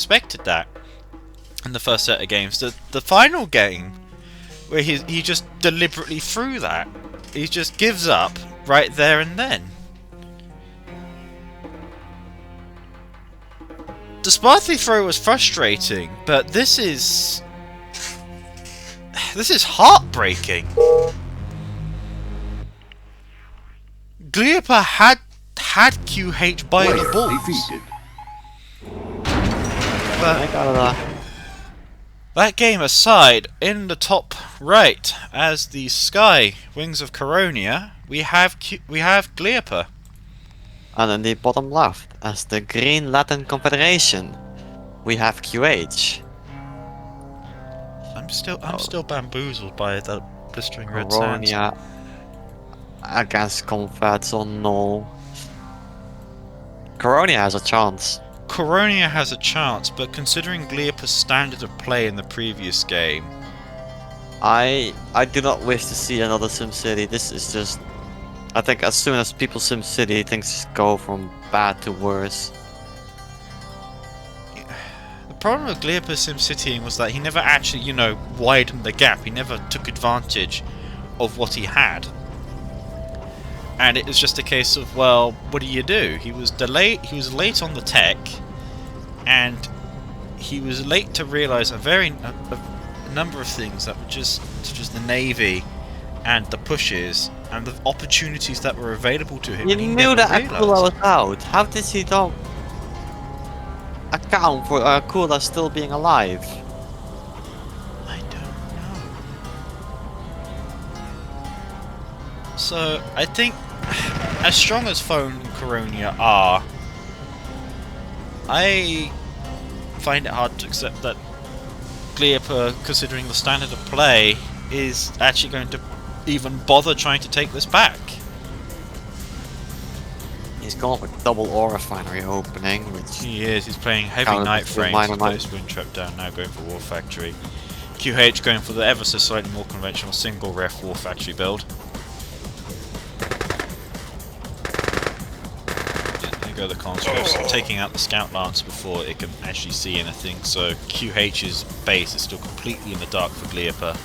expected that in the first set of games. The final game, where he just deliberately threw that, he just gives up right there and then. The Sparthy throw was frustrating, but this is heartbreaking. Glioper had QH by the balls. Defeated. But that game aside, in the top right, as the Sky Wings of Coronia, we have Glioper. And in the bottom left, as the Green Latin Confederation, we have QH. I'm still bamboozled by the blistering red sands. Coronia against Confederation Knoll. Coronia has a chance. Coronia has a chance, but considering Glioper's standard of play in the previous game, I do not wish to see another SimCity. This is just... I think as soon as people SimCity, things go from bad to worse. The problem with Glioper SimCitying was that he never actually, widened the gap. He never took advantage of what he had. And it was just a case of, well, what do you do? He was late on the tech, and he was late to realise a number of things that were just such as the navy and the pushes and the opportunities that were available to him. You knew that Akula was out. How did he not account for Akula still being alive? I don't know. So I think, as strong as Phone and Coronia are, I find it hard to accept that Glioper, considering the standard of play, is actually going to even bother trying to take this back. He's gone with double ore refinery opening, which... He is, he's playing heavy night frames, he's put his wind trap down, now going for War Factory. QH going for the ever so slightly more conventional single ref War Factory build. There go the conscripts, taking out the Scout Lance before it can actually see anything, so QH's base is still completely in the dark for Glioper.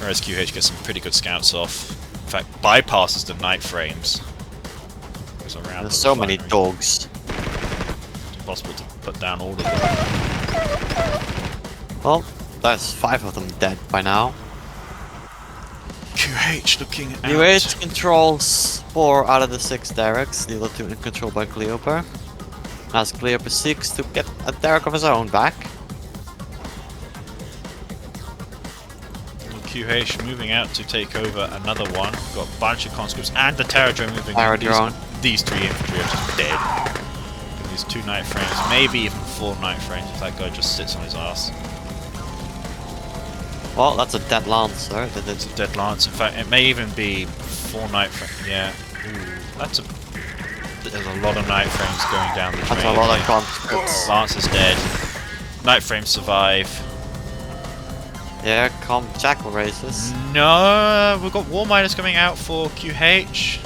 Whereas QH gets some pretty good scouts off. In fact, bypasses the night frames. Goes around. There's so many dogs. It's impossible to put down all of them. Well, there's 5 of them dead by now. QH looking out. QH controls 4 out of the 6 derricks, the other 2 in control by Glioper. As Glioper seeks to get a derrick of his own back. QH moving out to take over another one. Got a bunch of conscripts and the Terror Drone moving in. These 3 infantry are just dead. And these 2 night frames, maybe even 4 night frames if that guy just sits on his ass. Well, that's a dead Lancer. It's a dead Lance. In fact, it may even be 4 night frames. Yeah. Ooh, there's a lot of night frames going down the drain. That's a lot of conscripts. Lance is dead. Night frames survive. Yeah, come Jackal races. No, we've got War Miners coming out for QH.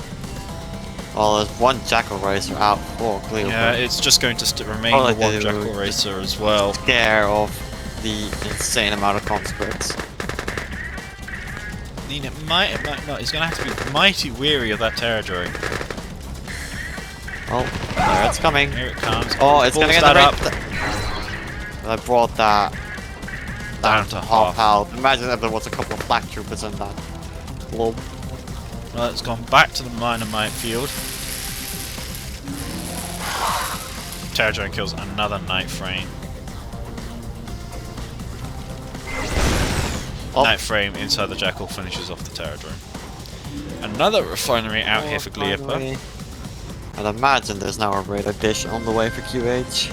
Well, there's 1 Jackal racer out for Glioper. Yeah, it's just going to remain the 1 Jackal racer as well. Scare of the insane amount of conscripts. I mean, it might not. He's going to have to be mighty weary of that Terror Drone. Oh, there it's coming. Here it comes. Oh, it's going to get up. I brought that down to half health. Imagine if there was a couple of black troopers in that blob. Well, it's gone back to the miner might field. Terror Drone kills another night frame. Night frame inside the Jackal finishes off the Terror Drone. Another refinery out here for Glioper. I'd imagine there's now a radar dish on the way for QH.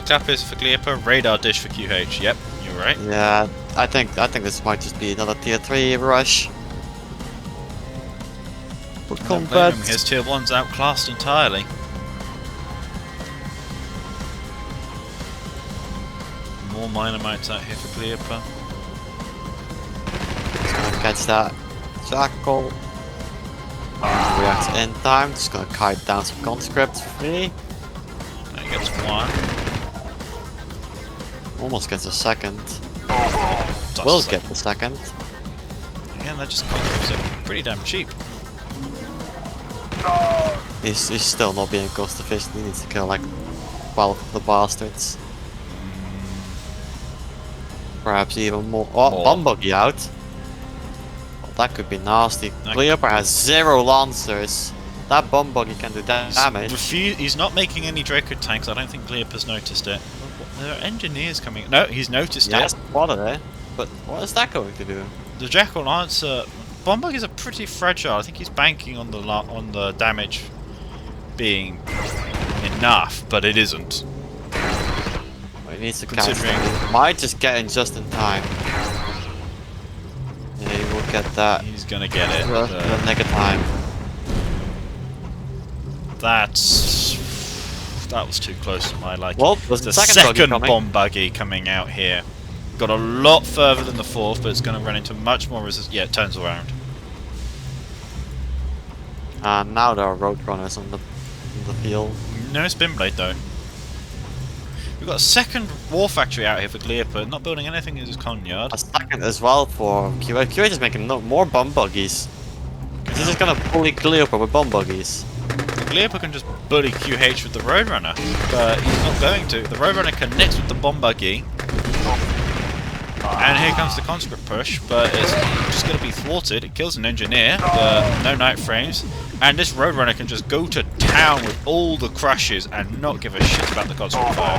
Clap is for Glioper, radar dish for QH. Yep, you're right. Yeah, I think this might just be another tier 3 rush. But combat. His tier 1's outclassed entirely. More miner mites out here for Glioper. He's gonna catch that Jackal. reacts in time. Just gonna kite down some conscripts for free. He gets one. Almost gets a second. Does Will a get the second. Again, they're just conscripts are pretty damn cheap. He's still not being cost efficient. He needs to kill like 12 of the bastards. Perhaps even more. Oh, More. bomb buggy out. Well, that could be nasty. That Glioper has 0 lancers. That bomb buggy can do damage. He's not making any Draco tanks. I don't think Glioper's noticed it. There are engineers coming. No, he's noticed Yes, it. spotted it. But what is that going to do? The Jackal Lancer. Bomb buggies are pretty fragile. I think he's banking on the damage being enough, but it isn't. Well, he needs to Considering- catch. Might just get in just in time. Yeah, he will get that. He's gonna get it. The nick of time. That was too close to my liking. Well, there's the the second buggy second coming. bomb buggy coming out here. Got a lot further than the fourth, but it's going to run into much more resistance. Yeah, it turns around. And now there are roadrunners on the field. No spin blade though. We've got a second war factory out here for Glioper, not building anything in his conyard. A second as well for QH. QH is making more bomb buggies. He's just gonna bully Glioper with bomb buggies. Glioper can just bully QH with the Roadrunner, but he's not going to. The Roadrunner connects with the bomb buggy. And here comes the conscript push, but it's just going to be thwarted. It kills an engineer, but no night frames. And this Roadrunner can just go to town with all the crushes and not give a shit about the conscript fire.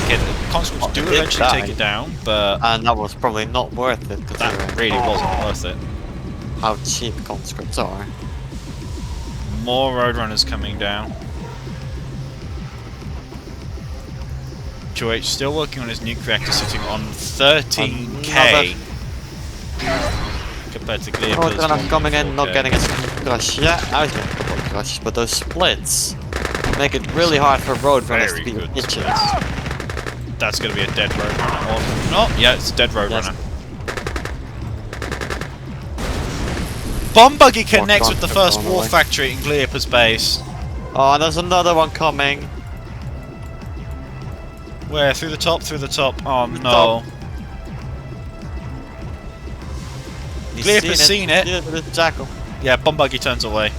Okay, the conscripts do It eventually died. take it down, but And that was probably not worth it, that considering really wasn't worth it. how cheap conscripts are. More Roadrunners coming down. QH still working on his nuke reactor, sitting on 13k compared to Glioper's. Roadrunner coming in, not 1.4K. getting his crush yet. Now he's getting a couple of crushes, but those splits make it really hard for roadrunners Very to be good itching. splits. That's going to be a dead Roadrunner. Or not? Yeah, it's a dead Roadrunner. Bomb buggy connects with the first on the war way. factory in Glioper's base. Oh, and there's another one coming. Where? Through the top? Through the top. Oh The no. top. He's Glioper's seen it. Yeah, with the jackal. Yeah, bomb buggy turns away.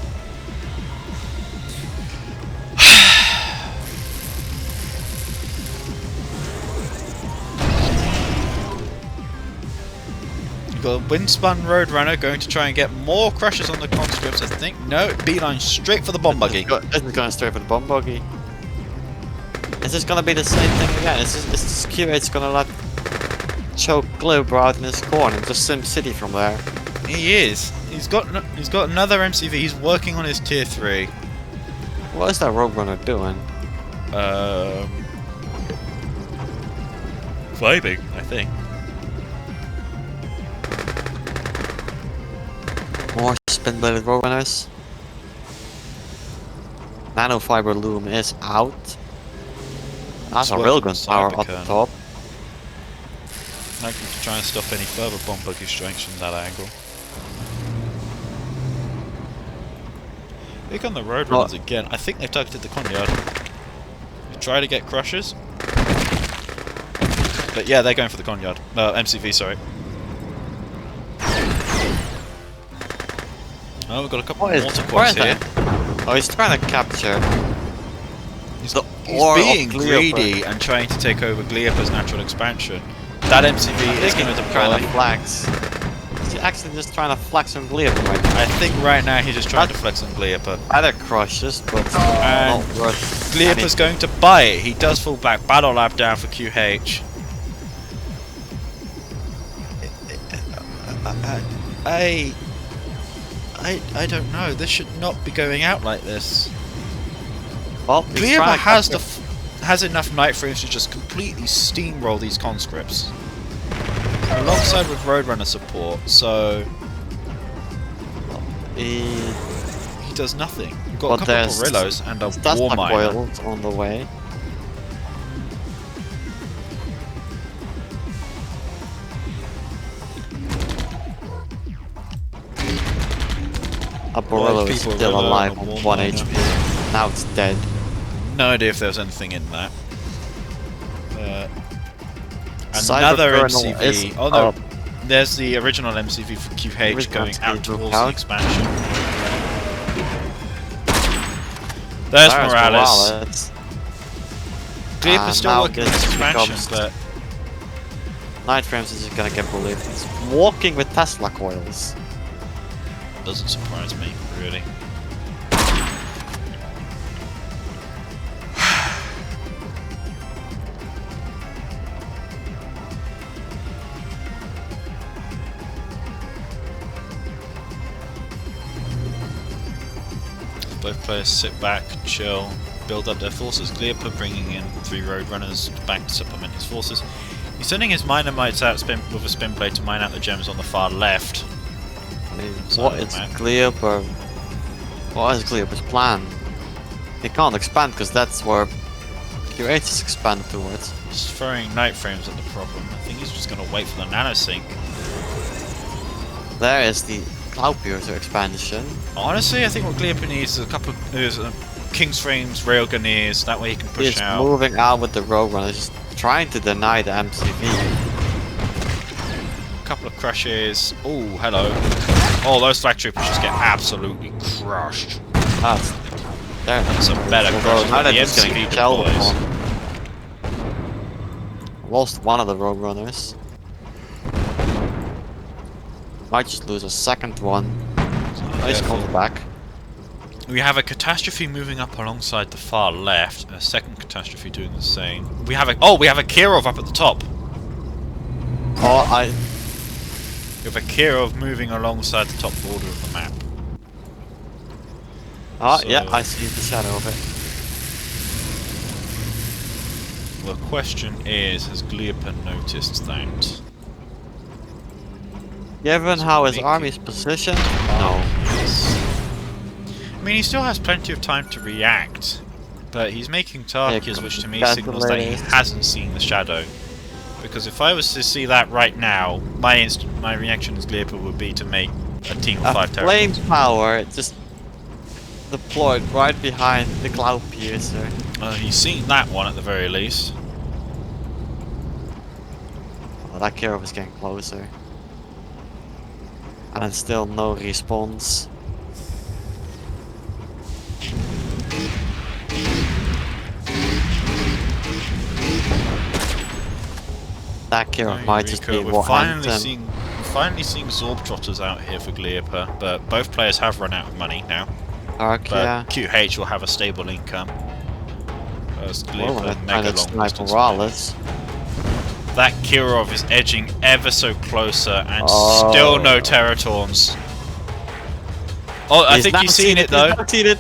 You've got a windspun Roadrunner going to try and get more crushes on the conscripts, I think. No, beeline straight for the bomb buggy. Isn't going straight for the bomb buggy. Is this gonna be the same thing again? Is this QH gonna let choke Glioper out in his corner and just Sim City from there? He is. He's got another MCV. He's working on his tier 3. What is that Roadrunner doing? Vibing, I think. More spin-bladed Roadrunners. Nanofiber loom is out. That's a It's real working gun power up Cyberkern. top. Likely to try and stop any further bomb buggy strikes from that angle. Here come the Roadrunners again. I think they've targeted the Conyard. They try to get crushers. But yeah, they're going for the Conyard. MCV, sorry. Oh, we've got a couple What of is- mortar where quads is here. that? Oh, he's trying to capture. He's ore of being Glioper. greedy and trying to take over Glioper's natural expansion. That MCV is going to trying deploy. to flex. He's actually just trying to flex on Glioper right now. I think right now he's just trying to flex on Glioper. Other crushes, but And not worth Glioper's going to buy it. He does fall back. Battle Lab down for QH. I don't know. This should not be going out like this. Well, he's Glioper trying to has capture- has enough night frames to just completely steamroll these conscripts, alongside with Roadrunner support. So He does nothing. We've got But a couple there's- of Gorillos and a That's War not Miner. coiled on the way. A Barillo is people still were alive on on a 1 miner. HP. Now it's dead. No idea if there was anything in that. Cyber Another Kernel MCV. is Oh no, up. there's the original MCV for QH Original going out MCV towards out. the expansion. There's Morales. Glioper's still now working on this this expansion, becomes- but Night Frames is just gonna get bullied. He's walking with Tesla coils. doesn't surprise me, really. Both players sit back, chill, build up their forces. Glioper bringing in 3 roadrunners back to supplement his forces. He's sending his miner mites out with a spin blade to mine out the gems on the far left. I mean, Side what of the is map. Glioper? What is Glioper's plan? He can't expand because that's where QH is expanded towards. He's throwing night frames at the problem. I think he's just going to wait for the nanosync. There is the Cloud Piercer expansion. Honestly, I think what Glioper needs is a couple of King's Frames, Railgunners, that way he can push He's out. moving out with the Roadrunners, just trying to deny the MCV. A couple of crushes. Oh, hello. Oh, those flag troopers just get absolutely crushed. That's there. That's a better crush Now than they're the just getting MCV shelled deploys. upon. Lost one of the Roadrunners. Might just lose a second one. Nice Careful. comes back. We have a catastrophe moving up alongside the far left, and a second catastrophe doing the same. We have a Kirov up at the top. Oh, We have a Kirov moving alongside the top border of the map. yeah, So- I see the shadow of it. The question is, has Glioper noticed that? Given So how his making- army is positioned, no. Yes. I mean, he still has plenty of time to react, but he's making Tarkias, which to me signals that he hasn't seen the shadow. Because if I was to see that right now, my reaction as Glioper would be to make a team of 5 Flame terrorists. power just deployed right behind the Cloud Piercer. He's seen that one at the very least. Oh, that Kirov is getting closer. And then still no response. That Kirov might just be We're what finally hands seeing Zorb Trotters out here for Glioper, but both players have run out of money now. But yeah. QH will have a stable income. As Well, Glioper I'm mega trying to long snipe distance. Morales. That Kirov is edging ever so closer, and Oh. still no Terratons. Oh, I think he's seen it though. He's not seen it.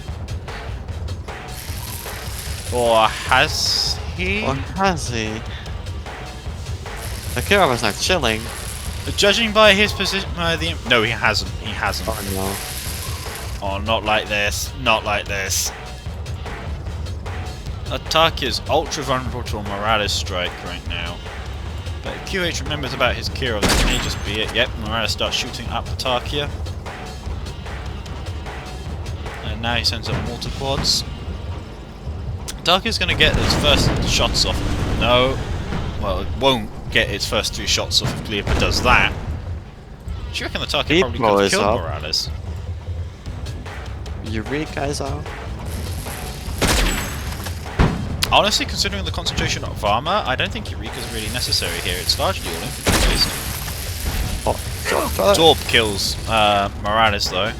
Or has he? Or has he? The Kirov is not chilling. Judging by his position, no, he hasn't. He hasn't. Oh no. Oh, not like this. Not like this. Ataki is ultra vulnerable to a Morales strike right now. But if QH remembers about his Kirov, this may just be it. Yep, Morales starts shooting up Atakia. And now he sends up multi-quads. Atakia's going to get his first shots off. No. Well, it won't get its first 3 shots off if Glioper does that. Do you reckon Atakia probably could have killed Morales? Eureka is out. Honestly, considering the concentration of armor, I don't think Eureka's really necessary here. It's largely all infantry based. Oh, Zorb kills Morales though.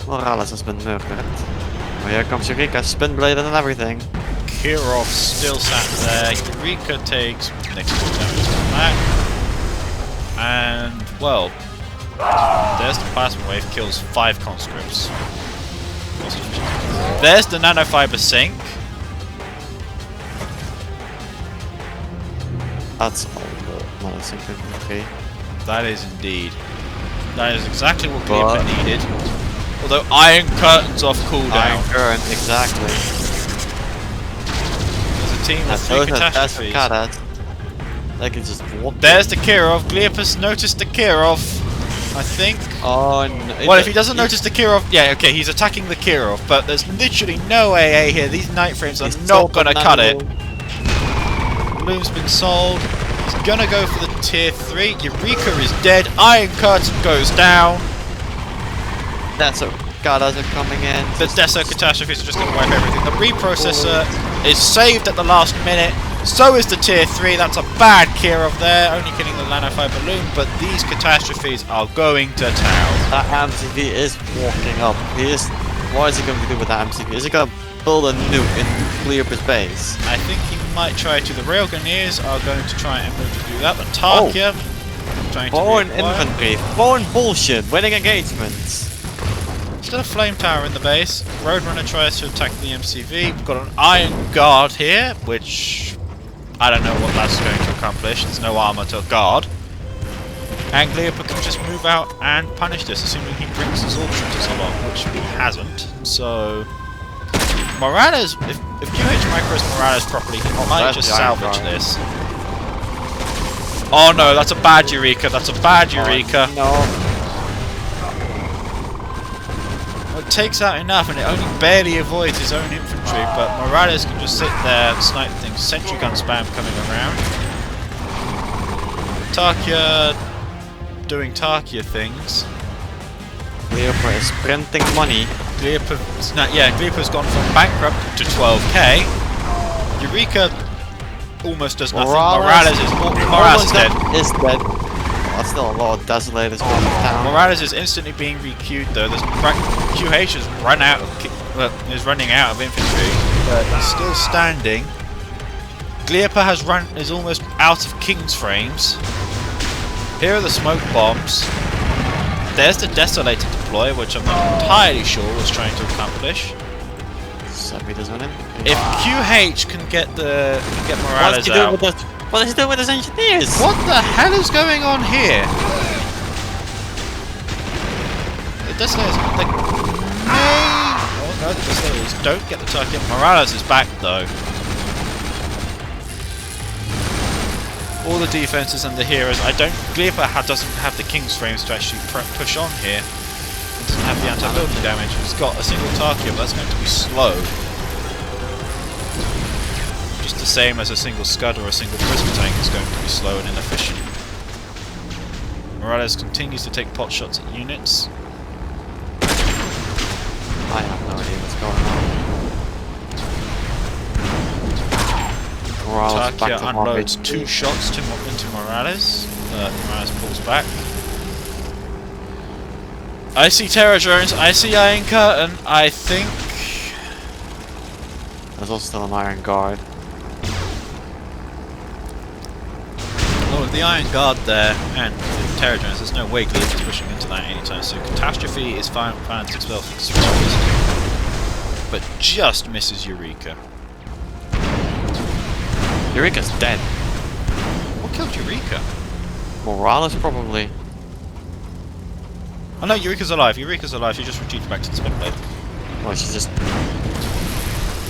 Morales has been murdered. Oh, here comes Eureka, spin bladed and everything. Kirov still sat there. Eureka takes next to damage from that. And, well, there's the plasma wave, kills 5 conscripts. There's the nanofiber sink. That's all the Morales infantry. That is indeed. That is exactly what But- Glioper needed. Although Iron Curtain's off cooldown. Iron Current, exactly. There's a team with That's 3 those are catastrophes. Kadat. They can just walk. There's the Kirov. Glioper's noticed the Kirov. I think. Oh, no. Well, if he doesn't notice the Kirov, yeah, okay, he's attacking the Kirov, but there's literally no AA here. These night frames are not gonna cut it. Balloon's been sold. He's gonna go for the tier 3. Eureka is dead. Iron Curtain goes down. Gathers are coming in. The Deso catastrophes are just gonna wipe everything. The reprocessor is saved at the last minute. So is the tier 3. That's a bad Kirov there, only killing the Lanofy balloon, but these catastrophes are going to town. That MCV is walking up. What is he going to do with that MCV? Is he going to build a nuke in Glioper's base? I think he might try to. The Railgunners are going to try and move to do that, but Tarkia trying to foreign infantry, foreign bullshit, winning engagements. Still a flame tower in the base. Roadrunner tries to attack the MCV. We've got an Iron Guard here, which I don't know what that's going to accomplish. There's no armor to guard. And Glioper can just move out and punish this, assuming he brings his Orcharders along, which he hasn't. So Morales, if QH micros Morales properly, he might just salvage this. Oh no, that's a bad Eureka. That's a bad Eureka. No. It takes out enough, and it only barely avoids his own infantry, but Morales can just sit there and snipe things. Sentry gun spam coming around. Tarkia doing Tarkia things. Glioper is printing money. Glioper's gone from bankrupt to 12k. Eureka almost does nothing. Morales is dead. Is dead. That's still a lot of desolators going down. Morales is instantly being requeued though. QH has run out of is running out of infantry, but he's still standing. Glioper is almost out of King's frames. Here are the smoke bombs. There's the desolator deploy, which I'm not entirely sure was trying to accomplish. If QH can get Morales out. What is he doing with his engineers? What the hell is going on here? The desolators, oh no, the desolators don't get the target. Morales is back though. All the defenses and the heroes. Glioper doesn't have the King's frames to actually push on here. He doesn't have the anti-building damage. He's got a single target, but that's going to be slow. Just the same as a single Scud or a single Prism tank is going to be slow and inefficient. Morales continues to take pot shots at units. I have no idea what's going on. Tarkia unloads 2 shots into Morales. Morales pulls back. I see Terror Drones, I see Iron Curtain, I think... There's also still an Iron Guard. Well, with the Iron Guard there and the Terror Drones, there's no way Glioper's pushing into that anytime soon. Catastrophe is Final Fantasy 12 but just misses Eureka. Eureka's dead. What killed Eureka? Morales probably. Oh no, Eureka's alive. Eureka's alive. She just retreated back to the spin blade. Well, she just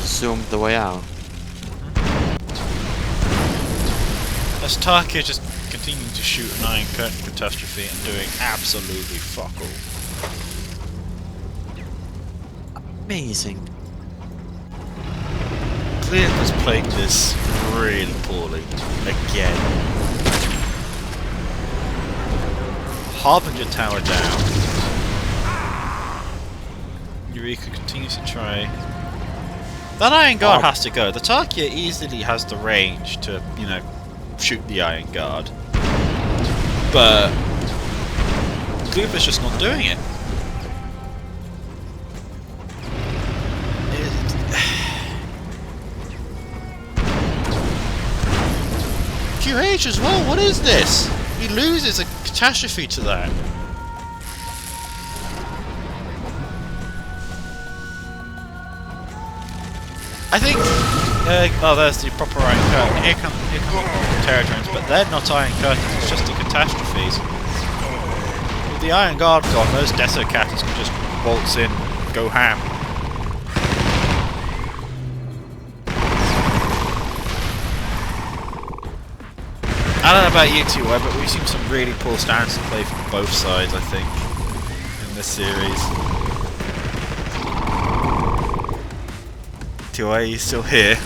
zoomed the way out. As Tarkia just continuing to shoot an Iron Curtain Catastrophe and doing absolutely fuck all. Amazing. Glioper's played this really poorly. Again. Harbinger tower down. Eureka continues to try. That Iron Guard has to go. The Tarkia easily has the range to, shoot the Iron Guard. But Glioper's just not doing it. QH as well, what is this? He loses a catastrophe to that. I think... oh, there's the proper Iron Curtain. Here come the Terror Drones, but they're not Iron Curtains, it's just the catastrophes. With the Iron Guard gone, those Deso Cannons can just waltz in, go ham. I don't know about you two, but we've seen some really poor stands to play from both sides, I think, in this series. Are you still here?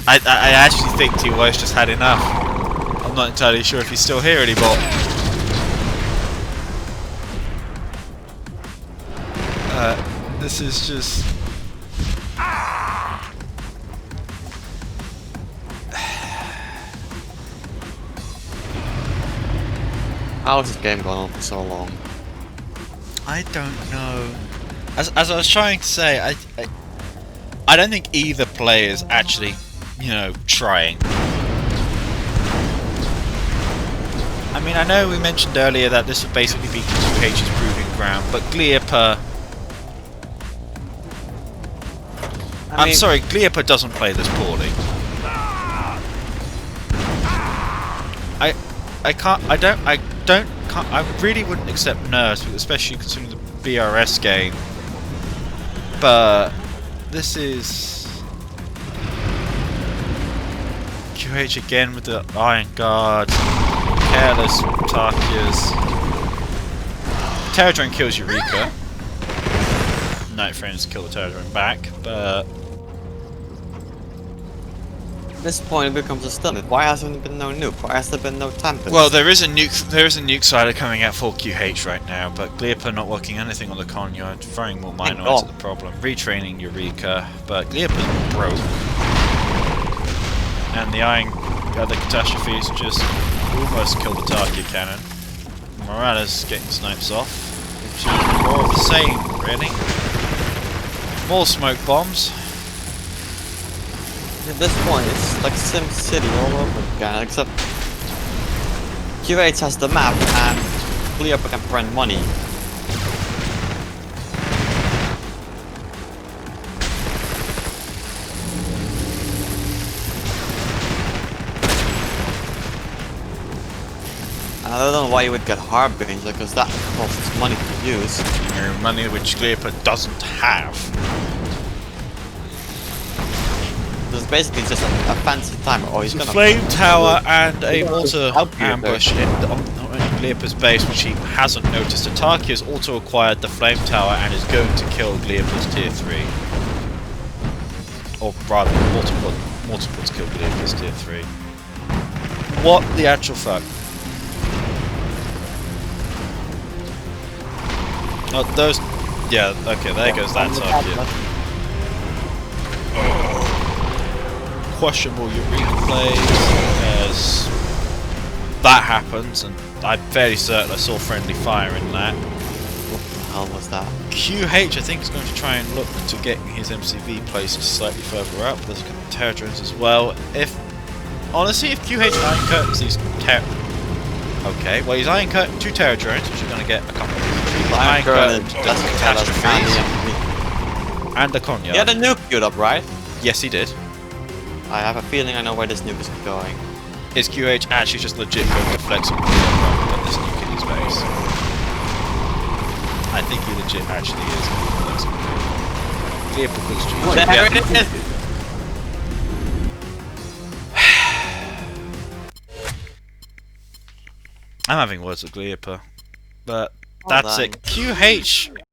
I actually think T.Y.'s just had enough. I'm not entirely sure if he's still here anymore. This is just... How has this game gone on for so long? I don't know. As I was trying to say, I don't think either player is actually, you know, trying. I mean, I know we mentioned earlier that this would basically be QH's proving ground, but Glioper... I'm sorry, Glioper doesn't play this poorly. I really wouldn't accept nerfs, especially considering the BRS game. But this is QH again with the Iron Guard, careless Tarkias. Terradrone kills Eureka. Night Frames kill the Terradrone back, but at this point it becomes a stunner. Why hasn't there been no nuke? Why has there been no Tempest? well, there is a nuke sider coming out for QH right now, but Glioper not working anything on the Coronia and throwing more minor into the problem. Retraining Eureka, but Glioper's broke. And the other catastrophes just almost kill the Tarkia cannon. Morales getting snipes off, which is more of the same, really. More smoke bombs. At this point, it's like Sim City all over again, except QH has the map and Glioper can print money. And I don't know why you would get Harbinger, because that costs money to use. Money which Glioper doesn't have. It's basically just a fancy timer. Oh, he's a gonna flame tower and a water ambush in Glioper's base, which he hasn't noticed. Ataki has also acquired the flame tower and is going to kill Glioper's tier 3. Or rather, multiples kill Glioper's tier 3. What the actual fuck? Oh, those... Yeah, okay, there goes that Tarkia. Questionable Eureka plays as that happens, and I'm fairly certain I saw friendly fire in that. What the hell was that? QH, I think, is going to try and look to get his MCV placed slightly further up. There's a couple of Terradrones as well. Honestly, if QH Iron Curtains these okay, well, he's Iron Curtain 2 Terradrones, which are going to get a couple of Iron Curtain catastrophes and a Coronia. He had a nuke queued up, right? Yes, he did. I have a feeling I know where this nuke is going. Is QH actually just legit going to flex on Glioper and put this nuke in his base? I think he legit actually is going to flex on Glioper. Glioper calls GG. There it is! I'm having words with Glioper, but that's it. QH